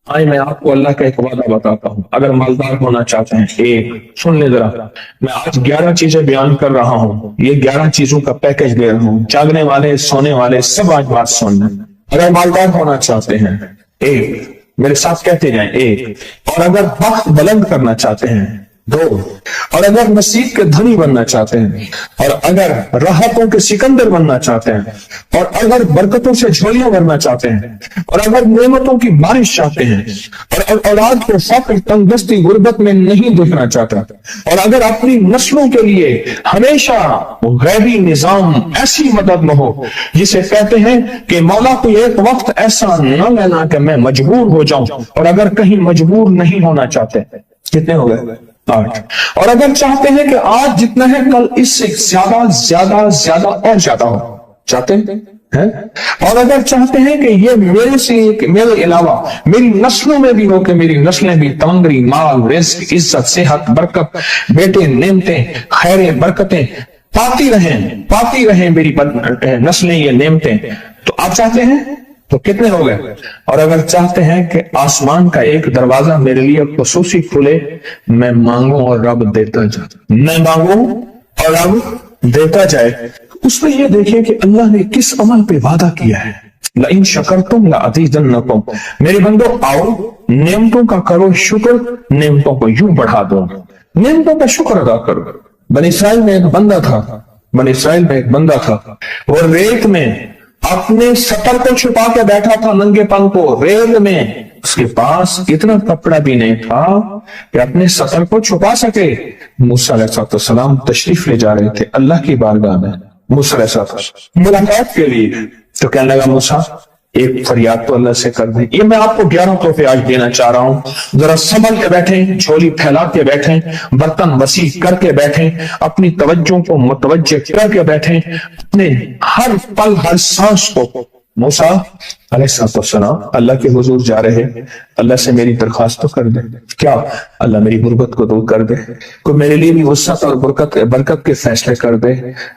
آئے میں آپ کو اللہ کا ایک وعدہ بتاتا ہوں، اگر مالدار ہونا چاہتے ہیں، ایک سن لے ذرا، میں آج 11 چیزیں بیان کر رہا ہوں، یہ 11 چیزوں کا پیکج دے رہا ہوں، جاگنے والے سونے والے سب آج بات سن لیں۔ اگر مالدار ہونا چاہتے ہیں، ایک، میرے ساتھ کہتے جائیں، ایک، اور اگر وقت بلند کرنا چاہتے ہیں، دو، اور اگر نصیب کے دھنی بننا چاہتے ہیں، اور اگر راحتوں کے سکندر بننا چاہتے ہیں، اور اگر برکتوں سے جھولیاں بھرنا چاہتے ہیں، اور اگر نعمتوں کی بارش چاہتے ہیں، اور اولاد کو فقر، تنگدستی، غربت میں نہیں دیکھنا چاہتا، اور اگر اپنی نسلوں کے لیے ہمیشہ غیبی نظام ایسی مدد نہ ہو جسے کہتے ہیں کہ مولا کو ایک وقت ایسا نہ لینا کہ میں مجبور ہو جاؤں، اور اگر کہیں مجبور نہیں ہونا چاہتے، کتنے ہو گئے؟ 8۔ اور اگر چاہتے ہیں کہ آج جتنا ہے کل اس سے زیادہ زیادہ زیادہ اور زیادہ ہو، چاہتے ہیں؟ اور اگر چاہتے ہیں کہ یہ میرے علاوہ میری نسلوں میں بھی ہو، کہ میری نسلیں بھی تمنگری، مال، رزق، عزت، صحت، برکت، بیٹے، نعمتیں، خیریں، برکتیں پاتی رہیں میری نسلیں یہ نعمتیں، تو آپ چاہتے ہیں تو کتنے ہو گئے؟ اور اگر چاہتے ہیں کہ آسمان کا ایک دروازہ میرے لیے خصوصی کھلے، میں مانگوں اور رب دیتا جائے، میں مانگوں اور رب دیتا جائے۔ اس میں یہ دیکھیں کہ اللہ نے کس عمل پہ وعدہ کیا ہے، لَإِن شَكَرْتُمْ لَأَزِيدَنَّكُمْ، میرے بندو آؤ نعمتوں کا کرو شکر، نعمتوں کو یوں بڑھا دو، نعمتوں کا شکر ادا کرو۔ بنی اسرائیل میں ایک بندہ تھا، وہ ریت میں اپنے سطر کو چھپا کے بیٹھا تھا، ننگے پن کو ریت میں، اس کے پاس اتنا کپڑا بھی نہیں تھا کہ اپنے سطر کو چھپا سکے۔ موسیٰ علیہ السلام تشریف لے جا رہے تھے اللہ کی بارگاہ میں، موسیٰ علیہ السلام ملاقات کے لیے، تو کہنے لگا موسیٰ ایک فریاد تو اللہ سے کر دیں۔ یہ میں آپ کو 11 تحفے آج دینا چاہ رہا ہوں، ذرا سنبھل کے بیٹھیں، جھولی پھیلا کے بیٹھیں، برتن وسیع کر کے بیٹھیں، اپنی توجہ کو متوجہ کر کے بیٹھیں، اپنے ہر پل ہر سانس کو۔ موسیٰ علیہ السلام اللہ کے حضور جا رہے، اللہ سے میری درخواست تو کر دے، کیا اللہ میری غربت کو دور کر دے، کوئی میرے لیے بھی وسعت اور برکت کے فیصلے کر دے،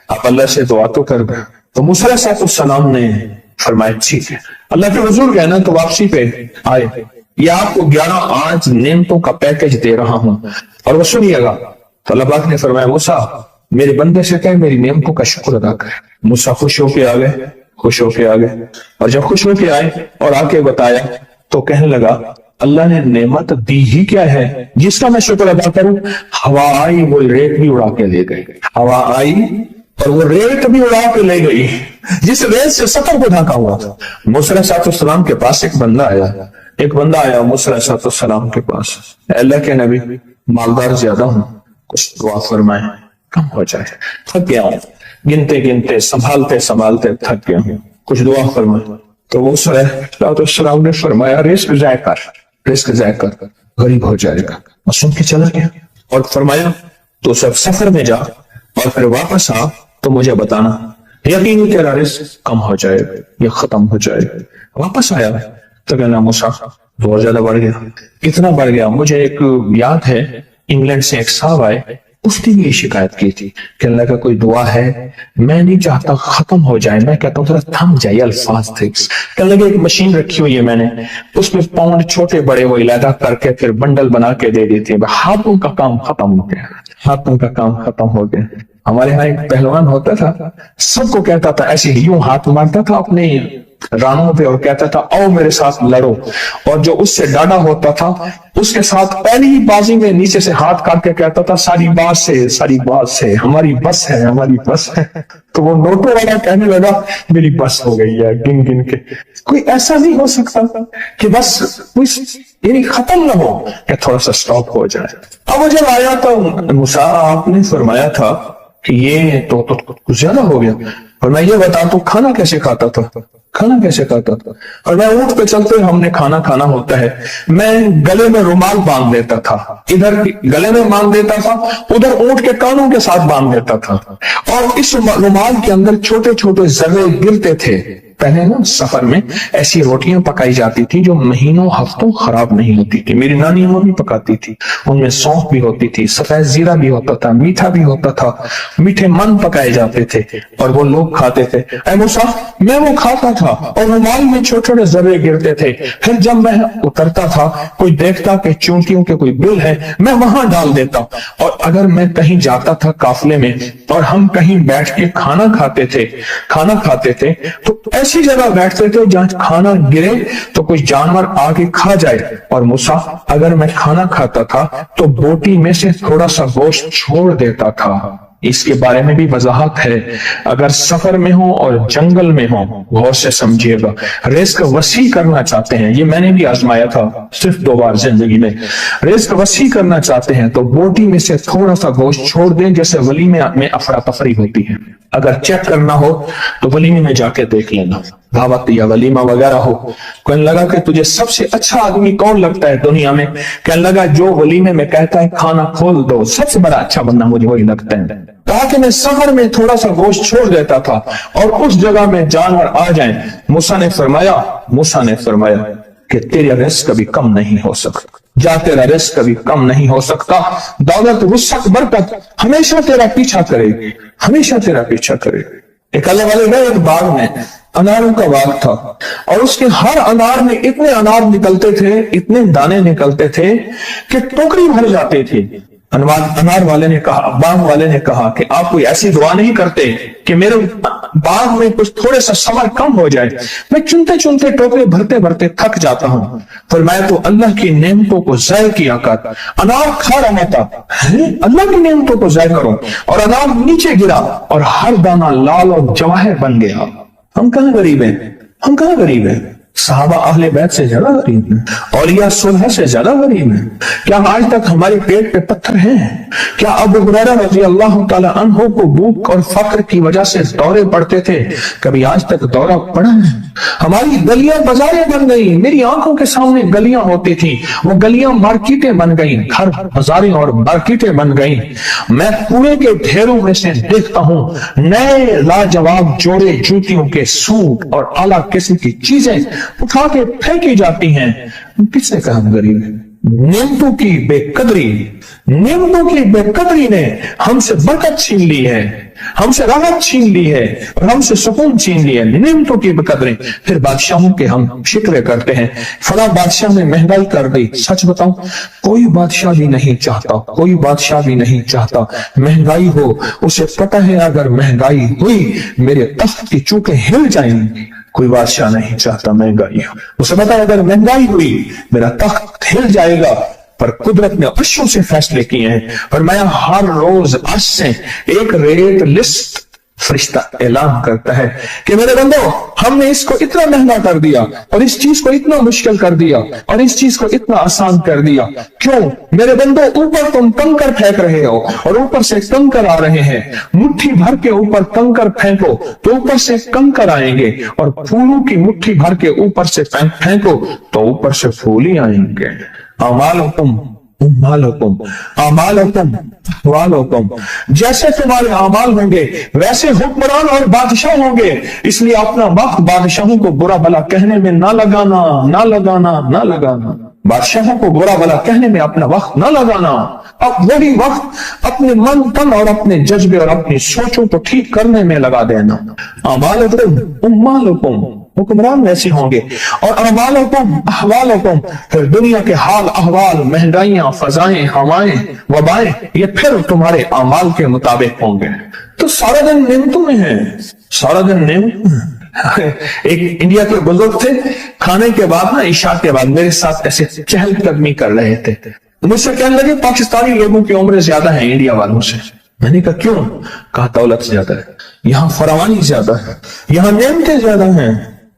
آپ اللہ سے دعا تو کر دے۔ تو موسیٰ علیہ السلام نے فرمایا ٹھیک ہے، اللہ کے حضور گئے نا تو واپسی پہ آئے، یہ آپ کو 11 آج نعمتوں کا پیکج دے رہا ہوں، اور وہ سنیے گا۔ تو اللہ پاک نے فرمایا موسیٰ میرے بندے سے کہے میری نعمتوں کا شکر ادا کرے۔ موسیٰ خوش ہو کے آ گئے، اور جب خوش ہو کے آئے اور آ کے بتایا تو کہنے لگا اللہ نے نعمت دی ہی کیا ہے جس کا میں شکر ادا کروں؟ ہوا آئی وہ ریت بھی اڑا کے لے گئی، ہوا آئی اور وہ ریت بھی اڑا کے لے گئی جس ریت سے سطر کو ڈھانکا ہوا تھا۔ موسیٰ علیہ السلام کے پاس ایک بندہ آیا موسیٰ علیہ السلام کے پاس، اے اللہ کے نبی مالدار زیادہ ہوں، کچھ دعا فرمائیں کم ہو جائے، تھک گیا ہوں، گنتے سنبھالتے تھک گیا ہوں، کچھ دعا فرمائیں۔ تو موسیٰ علیہ السلام نے فرمایا رزق ضائع کر غریب ہو جائے گا، اور سن کے چلا گیا، اور فرمایا تو سب سفر میں جا اور پھر واپس آ تو مجھے بتانا، یقینی تیرا رزق کم ہو جائے یا ختم ہو جائے۔ واپس آیا تو کہنا موسیٰ بہت زیادہ بڑھ گیا، اتنا بڑھ گیا، مجھے ایک یاد ہے انگلینڈ سے ایک صاحب آئے، اس نے بھی یہ شکایت کی تھی کہ اللہ کا کوئی دعا ہے، میں نہیں چاہتا ختم ہو جائے، میں کہتا ہوں ذرا تھم جائے، الفاظ تھے۔ کہنے لگے ایک مشین رکھی ہوئی ہے میں نے، اس میں پاؤنڈ چھوٹے بڑے وہ علیحدہ کر کے پھر بنڈل بنا کے دے دیتے ہیں، ہاتھوں کا کام ختم ہو گیا۔ ہمارے یہاں ایک پہلوان ہوتا تھا، سب کو کہتا تھا ایسے یوں ہاتھ مارتا تھا اپنے رانوں پہ اور کہتا تھا آؤ میرے ساتھ لڑو، اور جو اس سے ڈاڈا ہوتا تھا اس کے ساتھ پہلی ہی بازی میں نیچے سے ہاتھ کاٹ کے کہتا تھا ساری بات سے ہماری بس ہے۔ تو وہ نوٹوں والا کہنے لگا میری بس ہو گئی ہے، گن کے کوئی ایسا نہیں ہو سکتا کہ بس یعنی ختم نہ ہو کہ تھوڑا سا سٹاپ ہو جائے۔ اب جب آیا تو موسیٰ آپ نے فرمایا تھا کہ یہ تو کچھ زیادہ ہو گیا، اور میں یہ بتا تو کھانا کیسے کھاتا تھا، اور میں اونٹ پہ چلتے ہم نے کھانا ہوتا ہے، میں گلے میں رومال باندھ دیتا تھا، ادھر گلے میں باندھ دیتا تھا، ادھر اونٹ کے کانوں کے ساتھ باندھ دیتا تھا، اور اس رومال کے اندر چھوٹے چھوٹے ذرے گرتے تھے پہلے نا سفر میں ایسی روٹیاں پکائی جاتی تھی جو مہینوں ہفتوں خراب نہیں ہوتی تھی. میری نانی وہ بھی پکاتی تھی. ان میں سونف بھی ہوتی تھی, سفید زیرہ بھی ہوتا تھا, میٹھا بھی ہوتا تھا, میٹھے من پکائے جاتے تھے اور وہ لوگ کھاتے تھے. اے موسیٰ, میں وہ کھاتا تھا اور رومال میں چھوٹے چھوٹے ذرے گرتے تھے. پھر جب میں اترتا تھا, کوئی دیکھتا کہ چونٹیوں کے کوئی بل ہے, میں وہاں ڈال دیتا. اور اگر میں کہیں جاتا تھا قافلے میں اور ہم کہیں بیٹھ کے کھانا کھاتے تھے تو ایسی جگہ بیٹھتے تھے جہاں کھانا گرے تو کوئی جانور آگے کھا جائے. اور موسیٰ, اگر میں کھانا کھاتا تھا تو بوٹی میں سے تھوڑا سا گوشت چھوڑ دیتا تھا. اس کے بارے میں بھی وضاحت ہے. اگر سفر میں ہو اور جنگل میں ہو, غور سے سمجھیے گا. رزق وسیع کرنا چاہتے ہیں, یہ میں نے بھی آزمایا تھا صرف 2 بار زندگی میں. رزق وسیع کرنا چاہتے ہیں تو بوٹی میں سے تھوڑا سا گوشت چھوڑ دیں, جیسے ولیمے میں افراتفری ہوتی ہے. اگر چیک کرنا ہو تو ولیمے میں جا کے دیکھ لینا, دعوت یا ولیمہ وغیرہ ہو. کہنے لگا کہ تجھے سب سے اچھا آدمی کون لگتا ہے دنیا میں؟ کہنے لگا جو ولیمے میں کہتا ہے کھانا کھول دو, سب سے بڑا اچھا بندہ مجھے وہی لگتا ہے. کہا کہ میں سفر میں تھوڑا سا گوشت چھوڑ دیتا تھا اور اس جگہ میں جانور آ جائیں. موسیٰ نے فرمایا کہ تیرا رزق کبھی کم نہیں ہو سکتا. جا, تیرا رزق کبھی کم نہیں ہو سکتا. دولت, وسعت, برکت ہمیشہ تیرا پیچھا کرے گی, ہمیشہ تیرا پیچھا کرے گی. ایک اللہ والے میں ایک باغ میں اناروں کا باغ تھا اور اس کے ہر انار میں اتنے انار نکلتے تھے, اتنے دانے نکلتے تھے کہ ٹوکری بھر جاتی تھی. انار والے نے کہا, باغ والے نے کہا کہ آپ کوئی ایسی دعا نہیں کرتے کہ میرے باغ میں کچھ تھوڑے سا ثمر کم ہو جائے؟ میں چنتے چنتے ٹوکرے بھرتے بھرتے تھک جاتا ہوں. فرمایا تو اللہ کی نعمتوں کو ضائع کیا کر. انار کھا رہا تھا, اللہ کی نعمتوں کو ضائع کرو, اور انار نیچے گرا اور ہر دانہ لال اور جواہر بن گیا. ہم کہاں غریب ہیں؟ صحابہ اہل بیت سے زیادہ غریب ہیں, اولیاء صلح سے زیادہ غریب ہیں. کیا آج تک ہمارے پیٹ پہ پتھر ہیں؟ کیا ابو ہریرہ رضی اللہ تعالی عنہ کو بھوک اور فقر کی وجہ سے دورے پڑتے تھے؟ کبھی آج تک دورہ پڑا ہے؟ ہماری گلیاں بازاریں بن گئی, میری آنکھوں کے سامنے گلیاں ہوتی تھی, وہ گلیاں مارکیٹیں بن گئیں, گھر بازاریں اور مارکیٹیں بن گئیں. میں کنویں کے ڈھیروں میں سے دیکھتا ہوں نئے لاجواب جوڑے جوتیوں کے سوٹ اور اعلیٰ قسم کی چیزیں اٹھا کے پھینکی جاتی ہیں. کس نے کہا ہم غریب ہیں؟ نعمتوں کی بے قدری نے ہم سے برکت چھین لی ہے, ہم سے راحت چھین لی ہے اور ہم سے سکون چھین لی ہے. نعمتوں کی بے قدری. پھر بادشاہوں کے ہم شکوے کرتے ہیں, فلاں بادشاہ نے مہنگائی کر دی. سچ بتاؤں, کوئی بادشاہ بھی نہیں چاہتا مہنگائی ہو. اسے پتہ ہے اگر مہنگائی ہوئی میرے تخت کی چوکیں ہل جائیں گی. کوئی بادشاہ نہیں چاہتا مہنگائی ہو, اسے پتہ ہے اگر مہنگائی ہوئی میرا تخت ہل جائے گا. پر قدرت نے عرشوں سے فیصلے کیے ہیں. فرمایا ہر روز عرش سے ایک ریٹ لسٹ فرشتہ اعلان کرتا ہے کہ میرے بندو, ہم نے اس کو اتنا مہنگا کر دیا اور اس چیز کو اتنا مشکل کر دیا اور اس چیز کو اتنا آسان کر دیا. کیوں میرے بندو؟ اوپر تم کنکر پھینک رہے ہو اور اوپر سے کنکر آ رہے ہیں. مٹھی بھر کے اوپر کنکر پھینکو تو اوپر سے کنکر آئیں گے, اور پھولوں کی مٹھی بھر کے اوپر سے پھینکو تو اوپر سے پھول ہی آئیں گے. جیسے تمہارے اعمال ہوں گے ویسے حکمران اور بادشاہ ہوں گے. اس لیے اپنا وقت بادشاہوں کو برا بھلا کہنے میں نہ لگانا. بادشاہوں کو برا بھلا کہنے میں اپنا وقت نہ لگانا. اب وہی وقت اپنے من تن اور اپنے جذبے اور اپنی سوچوں کو ٹھیک کرنے میں لگا دینا. اعمالکم, حکمران ویسے ہوں گے, اور اعمالکم احوالکم, پھر دنیا کے حال احوال, مہنگائیاں, فضائیں, ہوائیں, وبائیں, یہ پھر تمہارے اعمال کے مطابق ہوں گے. تو سارا دن نعمتوں میں ہے, سارا دن نعمت. ایک انڈیا کے بزرگ تھے, کھانے کے بعد نا عشاء کے بعد میرے ساتھ ایسے چہل قدمی کر رہے تھے. مجھ سے کہنے لگے پاکستانی لوگوں کی عمریں زیادہ ہیں انڈیا والوں سے. میں نے کہا کیوں؟ کہا دولت زیادہ ہے, یہاں فراوانی زیادہ ہے, یہاں نعمتیں زیادہ ہیں.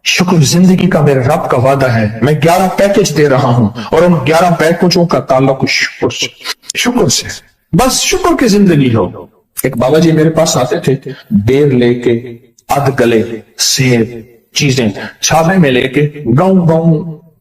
شکر زندگی کا میرے رب کا وعدہ ہے. میں 11 پیکج دے رہا ہوں اور ان 11 پیکجوں کا تعلق شکر سے. بس شکر کی زندگی ہو. ایک بابا جی میرے پاس آتے تھے, دیر لے کے, ادھ گلے سیب چیزیں چھاوے میں لے کے گاؤں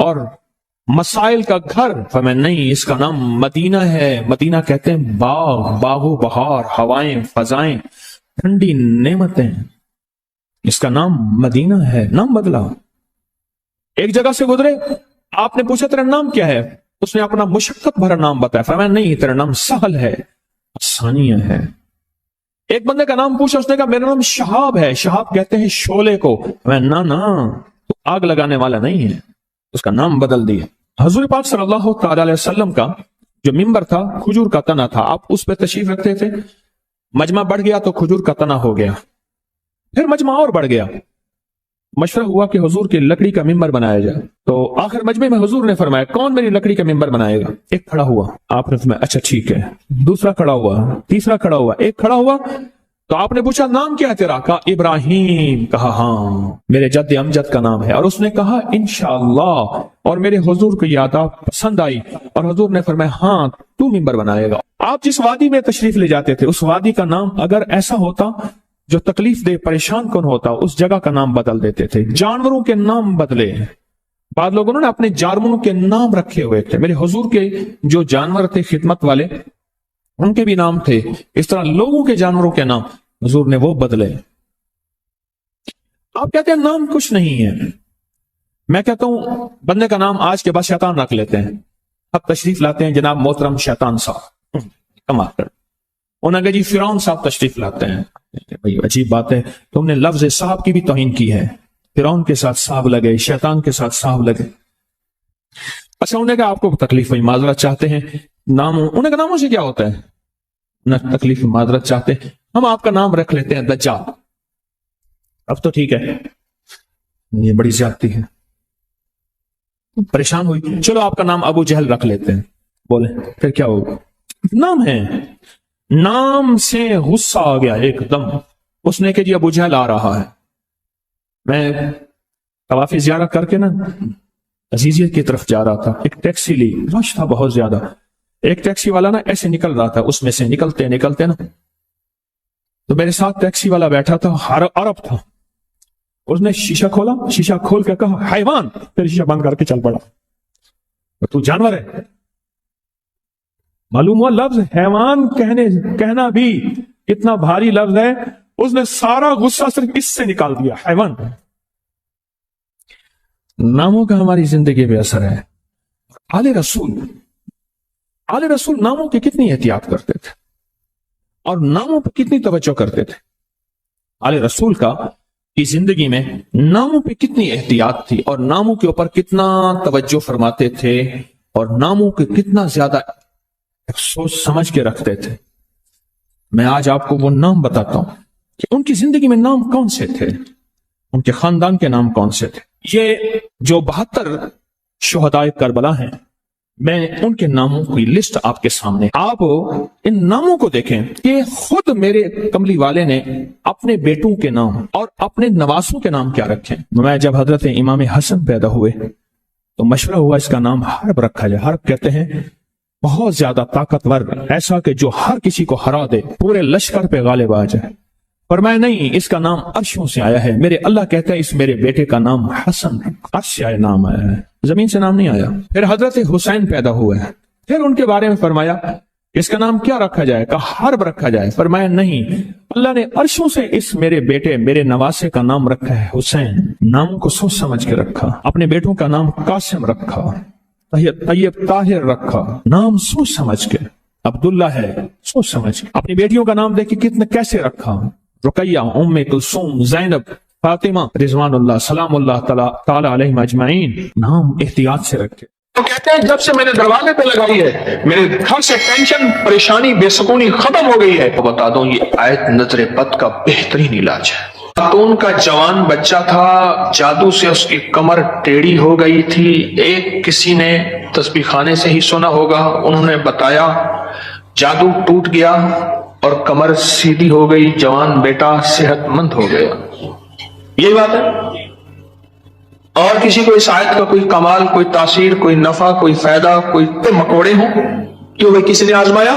اور مسائل کا گھر؟ فرمایا نہیں، اس کا نام مدینہ ہے۔ مدینہ کہتے ہیں باغ، باغ و بہار، ہوائیں، فضائیں، ٹھنڈی نعمتیں، اس کا نام مدینہ ہے۔ نام بدلا۔ ایک جگہ سے گزرے، آپ نے پوچھا تیرا نام کیا ہے؟ اس نے اپنا مشقت بھرا نام بتایا۔ فرمایا نہیں، تیرا نام سہل ہے، آسانیہ ہے۔ ایک بندے کا نام پوچھا، اس نے کہا میرا نام شہاب ہے۔ شہاب کہتے ہیں شعلے کو۔ فرمایا نہ، تو آگ لگانے والا نہیں ہے۔ اس کا نام بدل دیا۔ حضور پاک صلی اللہ تعالی علیہ وسلم کا جو ممبر تھا کھجور کا تنا تھا، آپ اس پہ تشریف رکھتے تھے۔ مجمع بڑھ گیا تو کھجور کا تنا ہو گیا، پھر مجمع اور بڑھ گیا۔ مشورہ ہوا کہ حضور کی لکڑی کا ممبر بنایا جائے، تو آخر مجمع میں حضور نے فرمایا کون میری لکڑی کا ممبر بنائے گا؟ ایک کھڑا ہوا، آپ نے فرمایا اچھا ٹھیک ہے۔ دوسرا کھڑا ہوا، تیسرا کھڑا ہوا، ایک کھڑا ہوا تو آپ نے پوچھا نام کیا ہے تیرا؟ کہا ابراہیم۔ کہا ہاں میرے جد امجد کا نام ہے۔ اور اس نے کہا انشاءاللہ، اور میرے حضور کو یاد پسند آئی، اور حضور نے فرمایا ہاں تو ممبر بنائے گا۔ آپ جس وادی میں تشریف لے جاتے تھے، اس وادی کا نام اگر ایسا ہوتا جو تکلیف دے، پریشان کن ہوتا، اس جگہ کا نام بدل دیتے تھے۔ جانوروں کے نام بدلے، بعض لوگوں نے اپنے جانوروں کے نام رکھے ہوئے تھے۔ میرے حضور کے جو جانور تھے خدمت والے، ان کے بھی نام تھے۔ اس طرح لوگوں کے جانوروں کے نام حضور نے وہ بدلے۔ آپ کہتے ہیں نام کچھ نہیں ہے، میں کہتا ہوں بندے کا نام آج کے بعد شیطان رکھ لیتے ہیں۔ اب تشریف لاتے ہیں جناب محترم شیطان صاحب، کما کر انہوں نے جی فرعون صاحب تشریف لاتے ہیں۔ بھئی عجیب بات ہے، تم نے لفظ صاحب کی بھی توہین کی ہے۔ فرعون کے ساتھ صاحب لگے، شیطان کے ساتھ صاحب لگے۔ اچھا انہوں نے کہا آپ کو تکلیف ہوئی، معذرت چاہتے ہیں، ناموں انہوں نے کہا ناموں سے کیا ہوتا ہے؟ نہ تکلیف معذرت چاہتے ہیں، ہم آپ کا نام رکھ لیتے ہیں دجال۔ اب تو ٹھیک ہے، یہ بڑی زیادتی ہے، پریشان ہوئی، چلو آپ کا نام ابو جہل رکھ لیتے ہیں۔ بولے پھر کیا ہوگا؟ نام ہے، نام سے غصہ آ گیا ایک دم۔ اس نے کہ جی ابو جہل آ رہا ہے۔ میں طواف زیارت کر کے نا عزیزیت کی طرف جا رہا تھا، ایک ٹیکسی لی، رش تھا بہت زیادہ۔ ایک ٹیکسی والا نا ایسے نکل رہا تھا، اس میں سے نکلتے نکلتے نا تو میرے ساتھ ٹیکسی والا بیٹھا تھا، عرب تھا۔ اس نے شیشہ کھولا، شیشہ کھول کے کہا حیوان، پھر شیشہ بند کر کے چل پڑا۔ تو جانور ہے، معلوم ہوا لفظ حیوان کہنا بھی اتنا بھاری لفظ ہے، اس نے سارا غصہ صرف اس سے نکال دیا، حیوان۔ ناموں کا ہماری زندگی پہ اثر ہے۔ آل رسول ناموں کی کتنی احتیاط کرتے تھے اور ناموں پہ کتنی توجہ کرتے تھے۔ آل رسول کی زندگی میں ناموں پہ کتنی احتیاط تھی، اور ناموں کے اوپر کتنا توجہ فرماتے تھے، اور ناموں کے کتنا زیادہ سوچ سمجھ کے رکھتے تھے۔ میں آج آپ کو وہ نام بتاتا ہوں کہ ان کی زندگی میں نام کون سے تھے، ان کے خاندان کے نام کون سے تھے۔ یہ جو 72 شہدائے کربلا ہیں، میں ان کے ناموں کی لسٹ آپ کے سامنے، آپ ان ناموں کو دیکھیں کہ خود میرے کملی والے نے اپنے بیٹوں کے نام اور اپنے نواسوں کے نام کیا رکھے۔ میں جب حضرت امام حسن پیدا ہوئے تو مشورہ ہوا اس کا نام حرب رکھا جائے۔ حرب کہتے ہیں بہت زیادہ طاقتور، ایسا کہ جو ہر کسی کو ہرا دے، پورے لشکر پہ غالب آ جائے۔ فرمایا نہیں، اس کا نام عرشوں سے آیا ہے۔ میرے اللہ کہتا ہے اس میرے بیٹے کا نام حسن، عرش سے نام آیا ہے، زمین سے نام نہیں آیا۔ پھر حضرت حسین پیدا ہوئے ہیں، پھر ان کے بارے میں فرمایا اس کا نام کیا رکھا جائے؟ کہا حرب رکھا جائے۔ فرمایا نہیں، اللہ نے عرشوں سے اس میرے بیٹے، میرے نواسے کا نام رکھا ہے حسین۔ ناموں کو سوچ سمجھ کے رکھا۔ اپنے بیٹوں کا نام قاسم رکھا، طیب طاہر رکھا، نام سوچ سمجھ کے۔ عبداللہ ہے، سوچ سمجھ کے۔ اپنی بیٹیوں کا نام دیکھیں کتنے کیسے رکھا، رقیہ، ام کلثوم، زینب، فاطمہ رضوان اللہ سلام اللہ تعالی علیہم اجمعین، نام احتیاط سے رکھے۔ تو کہتے ہیں جب سے میں نے دروازے پہ لگائی ہے، میرے گھر سے ٹینشن، پریشانی، بے سکونی ختم ہو گئی ہے۔ تو بتا دوں یہ آیت نظر بد کا بہترین علاج ہے۔ خاتون کا جوان بچہ تھا، جادو سے اس کی کمر ٹیڑھی ہو گئی تھی۔ ایک کسی نے تسبیح خانے سے ہی سنا ہوگا، انہوں نے بتایا جادو ٹوٹ گیا اور کمر سیدھی ہو گئی، جوان بیٹا صحت مند ہو گیا۔ یہی بات ہے۔ اور کسی کو اس آیت کا کوئی کمال، کوئی تاثیر، کوئی نفع، کوئی فائدہ، کوئی مکوڑے ہوں، کیوں بھائی کسی نے آزمایا؟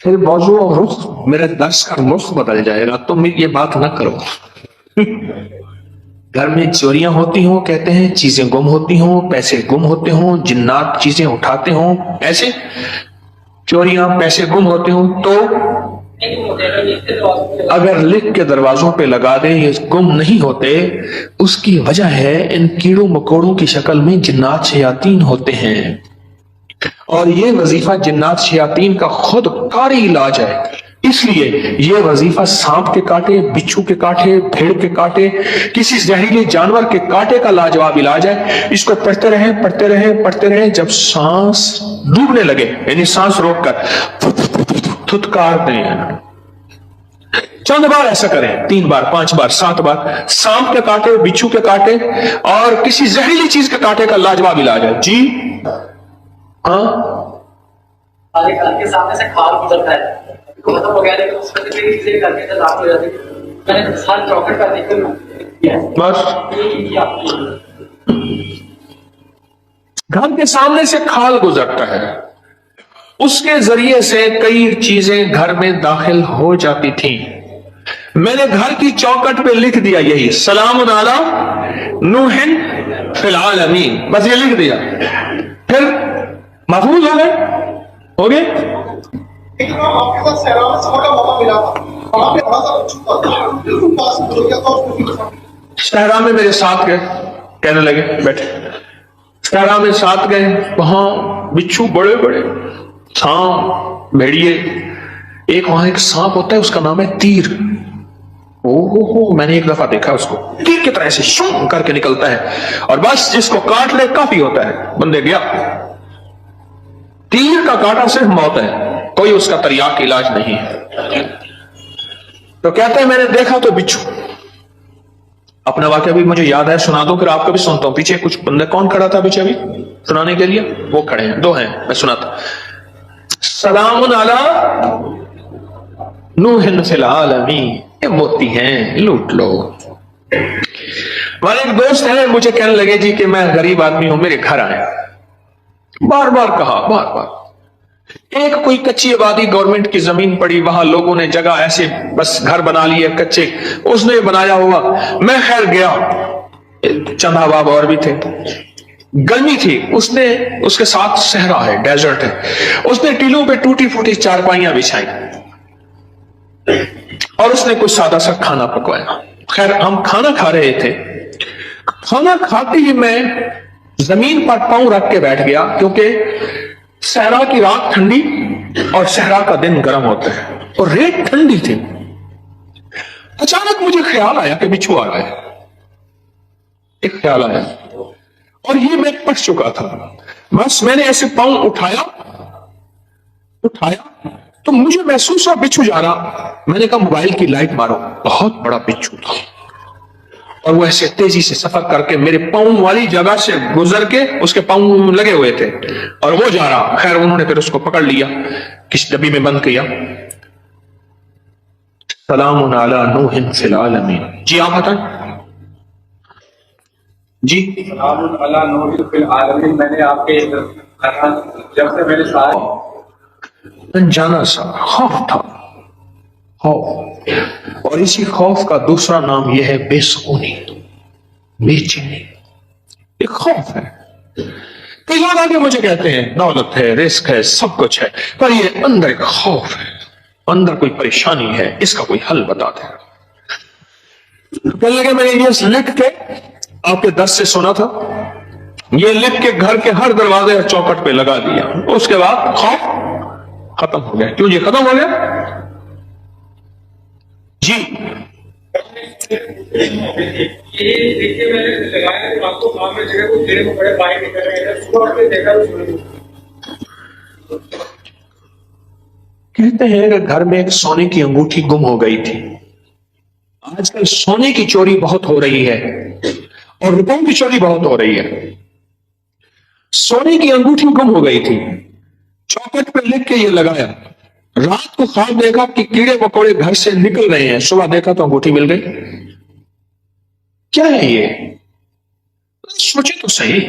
پھر موضوع اور رخ میرے درس کا رخ بدل جائے گا، تم یہ بات نہ کرو۔ گھر میں چوریاں ہوتی ہوں، کہتے ہیں چیزیں گم ہوتی ہوں، پیسے گم ہوتے ہوں، جنات چیزیں اٹھاتے ہوں، ایسے چوریاں پیسے گم ہوتے ہوں، تو اگر لکھ کے دروازوں پہ لگا دیں یہ گم نہیں ہوتے، اس کی وجہ ہے ان کیڑوں مکوڑوں کی شکل میں جنات شیاطین ہوتے ہیں، اور یہ وظیفہ جنات شیاطین کا خود کاری علاج ہے۔ اس لیے یہ وظیفہ سانپ کے کاٹے، بچھو کے کاٹے، بھیڑ کے کاٹے، کسی زہریلے جانور کے کاٹے کا لاجواب علاج ہے۔ اس کو پڑھتے رہیں پڑھتے رہیں پڑھتے رہیں، جب سانس ڈوبنے لگے یعنی سانس روک کر تھتکار دیں، چند بار ایسا کریں، 3 بار 5 بار 7 بار، سانپ کے کاٹے، بچھو کے کاٹے اور کسی زہریلی چیز کے کاٹے کا لاجواب علاج ہے۔ جی ہاں، گھر کے سامنے سے کھال گزرتا ہے، ختم ہو گیا لیکن اس میں سے چیزیں گھر کے اندر داخل ہو جاتی ہیں۔ میں نے ہر چوکٹ کا دیکھ کر بس گھر کے سامنے سے کھال گزرتا ہے، اس کے ذریعے سے کئی چیزیں گھر میں داخل ہو جاتی تھیں۔ میں نے گھر کی چوکٹ پہ لکھ دیا یہی سلام علی نوح فی العالمین، بس یہ لکھ دیا، پھر محفوظ ہو گئے ہو گئے۔ لیکن آپ کے ساتھ صحرا میں چھوٹا موقع ملا تھا، وہاں پہ بڑا سا بچہ تھا، بالکل پاس ہو گیا تھا، اس کو صحرا میں میرے ساتھ گئے، کہنے لگے بیٹھے، صحرا میں ساتھ گئے، وہاں بچھو بڑے بڑے، سانپ، بھیڑیے، ایک وہاں ایک سانپ ہوتا ہے اس کا نام ہے تیر، میں نے ایک دفعہ دیکھا اس کو تیر کی طرح سے شوں کر کے نکلتا ہے، اور بس جس کو کاٹ لے کافی ہوتا ہے، بندے گیا۔ تیر کا کاٹا صرف موت ہے، کوئی اس کا تریاق علاج نہیں ہے۔ تو کہتے ہیں میں نے دیکھا تو بچھو، اپنا واقعہ بھی مجھے یاد ہے، سنا دو پھر آپ کو بھی سنتا ہوں۔ پیچھے کچھ بندے، کون کھڑا تھا پیچھے ابھی سنانے کے لیے؟ وہ کھڑے ہیں، 2 ہیں، میں سناتا۔ سلام علی نوح فی العالمین، یہ موتی ہیں، لوٹ لو۔ ہمارے ایک دوست ہیں، مجھے کہنے لگے جی کہ میں غریب آدمی ہوں، میرے گھر آئے، بار بار کہا، بار بار۔ ایک کوئی کچی آبادی گورنمنٹ کی زمین پڑی، وہاں لوگوں نے جگہ ایسے بس گھر بنا لیے کچے، اس نے بنایا ہوا، میں خیر گیا، چند احباب اور بھی تھے، گرمی تھی، اس نے اس کے ساتھ صحرا ہے، ڈیزرٹ ہے، اس نے ٹیلوں پہ ٹوٹی پھوٹی چارپائیاں بچھائی اور اس نے کچھ سادہ سا کھانا پکوایا۔ خیر ہم کھانا کھا رہے تھے، کھانا کھاتے ہی میں زمین پر پاؤں رکھ کے بیٹھ گیا، کیونکہ صحرا کی رات ٹھنڈی اور صحرا کا دن گرم ہوتا ہے اور ریت ٹھنڈی تھی۔ اچانک مجھے خیال آیا کہ بچھو آ رہا ہے، ایک خیال آیا، اور یہ میں پڑھ چکا تھا، بس میں نے ایسے پاؤں اٹھایا تو مجھے محسوس ہوا بچھو جا رہا، میں نے کہا موبائل کی لائٹ مارو، بہت بڑا بچھو تھا، اور وہ ایسے تیزی سے سفر کر کے میرے پاؤں والی جگہ سے گزر کے، اس کے پاؤں لگے ہوئے تھے اور وہ جا رہا۔ خیر انہوں نے پھر اس کو پکڑ لیا، کسی ڈبی میں بند کیا۔ سلام علی نوح فی العالمین، جی آپ بتائیں۔ جی سلام علی نوح فی العالمین، میں نے آپ کے جب سے میرے ساتھ انجانا سا خوف تھا، خوف، اور اسی خوف کا دوسرا نام یہ ہے بے سکونی، بے چینی، ایک خوف ہے۔ کئی لوگ آگے مجھے کہتے ہیں دولت ہے، رزق ہے، سب کچھ ہے، پر یہ اندر ایک خوف ہے، اندر کوئی پریشانی ہے، اس کا کوئی حل بتا دیں۔ کہنے لگے میں نے یہ لکھ کے آپ کے درس سے سنا تھا، یہ لکھ کے گھر کے ہر دروازے اور چوکٹ پہ لگا دیا، اس کے بعد خوف ختم ہو گیا۔ کیوں جی ختم ہو گیا؟ جی یہ دیکھیے میں نے لگایا تو آپ کو سامنے جگہ کو کیڑے مکوڑے باہر نکل رہے ہیں، صبح اٹھ کے دیکھا تو کہتے ہیں کہ گھر میں ایک سونے کی انگوٹھی گم ہو گئی تھی۔ آج کل سونے کی چوری بہت ہو رہی ہے اور روپوں کی چوری بہت ہو رہی ہے۔ سونے کی انگوٹھی گم ہو گئی تھی، چوکٹ پہ لکھ کے یہ لگایا، رات کو خواب دیکھا کہ کیڑے مکوڑے گھر سے نکل رہے ہیں، صبح دیکھا تو انگوٹھی مل گئی۔ کیا ہے یہ؟ سوچے تو صحیح،